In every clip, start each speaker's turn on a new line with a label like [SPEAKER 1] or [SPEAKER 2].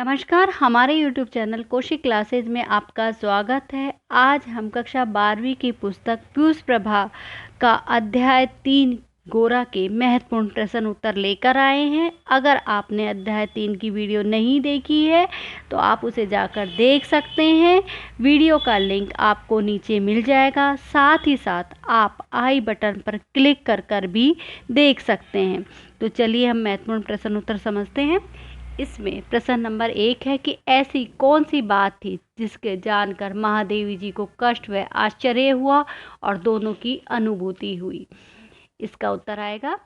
[SPEAKER 1] नमस्कार, हमारे YouTube channel Kaushik classes में आपका स्वागत है। आज हम कक्षा 12वीं की पुस्तक पीयूष प्रभा का अध्याय 3 गोरा के महत्वपूर्ण प्रश्न उत्तर लेकर आए हैं। अगर आपने अध्याय 3 की वीडियो नहीं देखी है तो आप उसे जाकर देख सकते हैं। वीडियो का लिंक आपको नीचे मिल जाएगा। साथ ही साथ आप आई बटन पर क्लिक कर भी देख सकते हैं। तो चलिए हम महत्वपूर्ण प्रश्न उत्तर समझते हैं। इसमें प्रश्न नंबर 1 है कि ऐसी कौन सी बात थी जिसके जानकर महादेवी जी को कष्ट व आश्चर्य हुआ और दोनों की अनुभूति हुई। इसका उत्तर आएगा,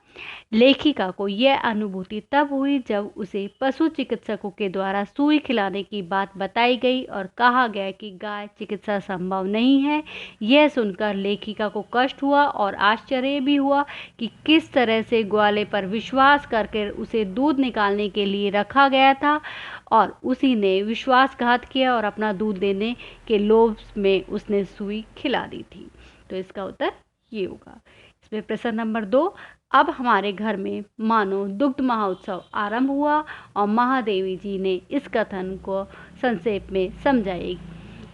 [SPEAKER 1] लेखिका को यह अनुभूति तब हुई जब उसे पशु चिकित्सकों के द्वारा सुई खिलाने की बात बताई गई और कहा गया कि गाय चिकित्सा संभव नहीं है। यह सुनकर लेखिका को कष्ट हुआ और आश्चर्य भी हुआ कि किस तरह से ग्वाले पर विश्वास करके उसे दूध निकालने के लिए रखा गया था और उसी ने विश्वासघात किया और अपना दूध देने के लोभ में उसने सुई खिला दी थी। तो इसका उत्तर ये होगा। इसमें प्रश्न नंबर 2, अब हमारे घर में मानो दुग्ध महोत्सव आरंभ हुआ और महादेवी जी ने इस कथन को संक्षेप में समझाई।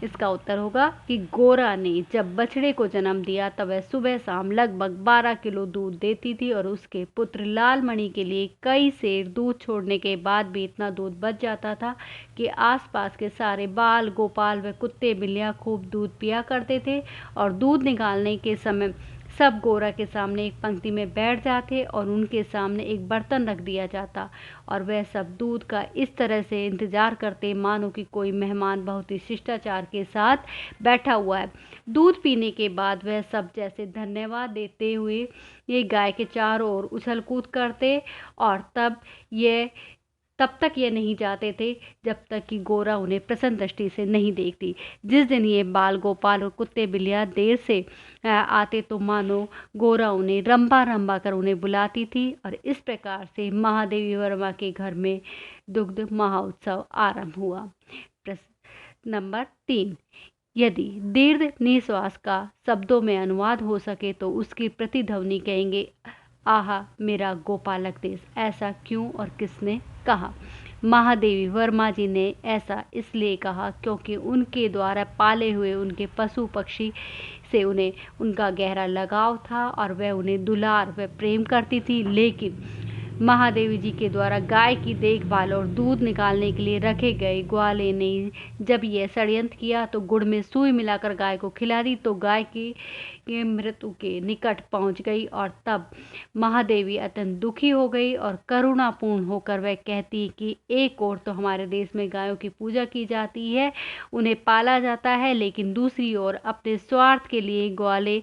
[SPEAKER 1] इसका उत्तर होगा कि गोरा ने जब बछड़े को जन्म दिया तब वह सुबह शाम लगभग 12 किलो दूध देती थी और उसके पुत्र लाल मणि के लिए कई सेर दूध छोड़ने के बाद भी इतना दूध बच जाता था कि आसपास के सारे बाल गोपाल व कुत्ते बिल्लियां खूब दूध पिया करते थे और दूध निकालने के समय सब गोरा के सामने एक पंक्ति में बैठ जाते और उनके सामने एक बर्तन रख दिया जाता और वह सब दूध का इस तरह से इंतजार करते मानो कि कोई मेहमान बहुत ही शिष्टाचार के साथ बैठा हुआ है। दूध पीने के बाद वह सब जैसे धन्यवाद देते हुए ये गाय के चारों ओर उछल कूद करते और तब तक ये नहीं जाते थे जब तक कि गोरा उन्हें प्रसन्न दृष्टि से नहीं देखती। जिस दिन ये बाल गोपाल और कुत्ते बिल्लियां देर से आते तो मानो गोरा उन्हें रंबा रंबा कर उन्हें बुलाती थी और इस प्रकार से महादेवी वर्मा के घर में दुग्ध महोत्सव आरंभ हुआ। प्रश्न नंबर 3, यदि दीर्घ निश्वास का शब्दों में अनुवाद हो सके तो उसकी प्रतिध्वनि कहेंगे, आहा मेरा गोपालक देश। ऐसा क्यों और किसने कहा? महादेवी वर्मा जी ने ऐसा इसलिए कहा क्योंकि उनके द्वारा पाले हुए उनके पशु पक्षी से उन्हें उनका गहरा लगाव था और वह उन्हें दुलार व प्रेम करती थी। लेकिन महादेवी जी के द्वारा गाय की देखभाल और दूध निकालने के लिए रखे गए ग्वाले ने जब यह षड्यंत्र किया तो गुड़ में सुई मिलाकर गाय को खिला दी तो गाय की मृत्यु के निकट पहुंच गई और तब महादेवी अत्यंत दुखी हो गई और करुणापूर्ण होकर वह कहती कि एक ओर तो हमारे देश में गायों की पूजा की जाती है, उन्हें पाला जाता है, लेकिन दूसरी ओर अपने स्वार्थ के लिए ग्वाले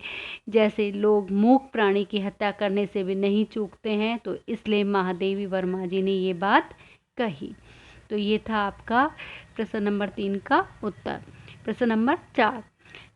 [SPEAKER 1] जैसे लोग मूक प्राणी की हत्या करने से भी नहीं चूकते हैं। तो इसलिए महादेवी वर्मा जी ने ये बात कही। तो ये था आपका प्रश्न नंबर 3 का उत्तर। प्रश्न नंबर 4,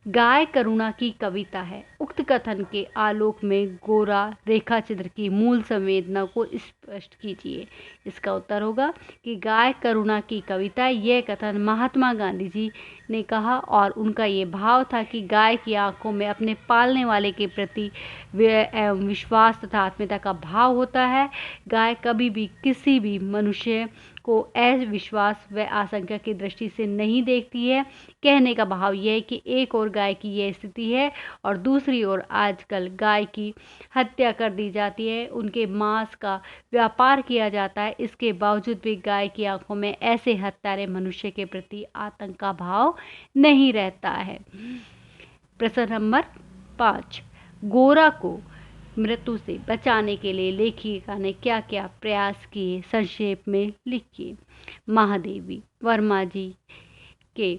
[SPEAKER 1] गाय करुणा की कविता है। उक्त कथन के आलोक में गोरा रेखा चित्र की मूल संवेदना को स्पष्ट कीजिए। इसका उत्तर होगा कि गाय करुणा की कविता, यह कथन महात्मा गांधी जी ने कहा और उनका ये भाव था कि गाय की आंखों में अपने पालने वाले के प्रति एवं विश्वास तथा आत्मीयता का भाव होता है। गाय कभी भी किसी भी मनुष्य को अविश्वास व आशंका की दृष्टि से नहीं देखती है। कहने का भाव यह है कि एक और गाय की यह स्थिति है और दूसरी ओर आजकल गाय की हत्या कर दी जाती है, उनके मांस का व्यापार किया जाता है। इसके बावजूद भी गाय की आंखों में ऐसे हत्यारे मनुष्य के प्रति आतंक का भाव नहीं रहता है। प्रश्न नंबर 5, गोरा को मृत्यु से बचाने के लिए लेखिका ने क्या क्या प्रयास किए, संक्षेप में लिखिए। महादेवी वर्मा जी के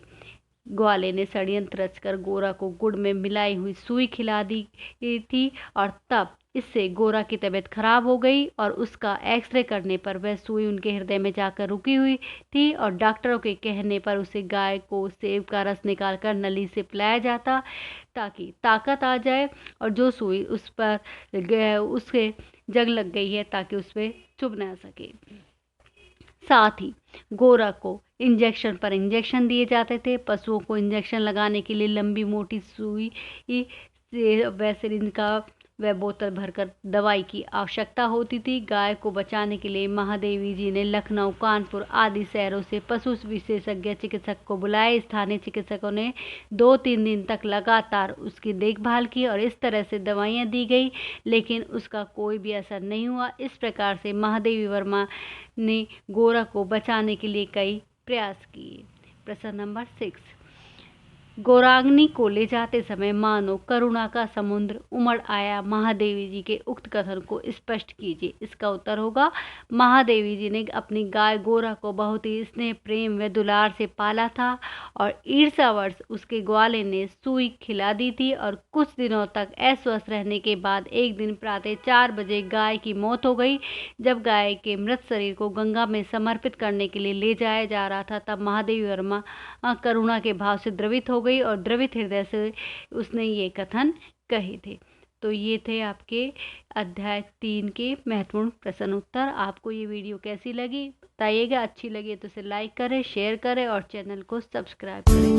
[SPEAKER 1] ग्वाले ने षड्यंत्र रचकर गोरा को गुड़ में मिलाई हुई सुई खिला दी थी और तब इससे गोरा की तबीयत खराब हो गई और उसका एक्सरे करने पर वह सुई उनके हृदय में जाकर रुकी हुई थी और डॉक्टरों के कहने पर उसे गाय को सेब का रस निकालकर नली से पिलाया जाता ताकि ताकत आ जाए और जो सुई उस पर उसके जंग लग गई है ताकि उस पर चुभ ना सके। साथ ही गोरा को इंजेक्शन पर इंजेक्शन दिए जाते थे। पशुओं को इंजेक्शन लगाने के लिए लंबी मोटी सुई से वह सिरिंज का वह बोतल भरकर दवाई की आवश्यकता होती थी। गाय को बचाने के लिए महादेवी जी ने लखनऊ, कानपुर आदि शहरों से पशु विशेषज्ञ चिकित्सक को बुलाए। स्थानीय चिकित्सकों ने 2-3 दिन तक लगातार उसकी देखभाल की और इस तरह से दवाइयाँ दी गई, लेकिन उसका कोई भी असर नहीं हुआ। इस प्रकार से महादेवी वर्मा ने गोरा को बचाने के लिए कई प्रयास किए। प्रश्न नंबर 6, गौरांगनी को ले जाते समय मानो करुणा का समुद्र उमड़ आया। महादेवी जी के उक्त कथन को स्पष्ट कीजिए। इसका उत्तर होगा, महादेवी जी ने अपनी गाय गोरा को बहुत ही स्नेह, प्रेम व दुलार से पाला था और ईर्ष्यावश उसके ग्वाले ने सुई खिला दी थी और कुछ दिनों तक अस्वस्थ रहने के बाद एक दिन प्रातः 4 बजे गाय की मौत हो गई। जब गाय के मृत शरीर को गंगा में समर्पित करने के लिए ले जाया जा रहा था, तब महादेवी वर्मा करुणा के भाव से द्रवित हो गई और द्रवित हृदय से उसने ये कथन कहे थे। तो ये थे आपके अध्याय 3 के महत्वपूर्ण प्रश्न उत्तर। आपको ये वीडियो कैसी लगी बताइएगा। अच्छी लगी तो इसे लाइक करें, शेयर करें और चैनल को सब्सक्राइब करें।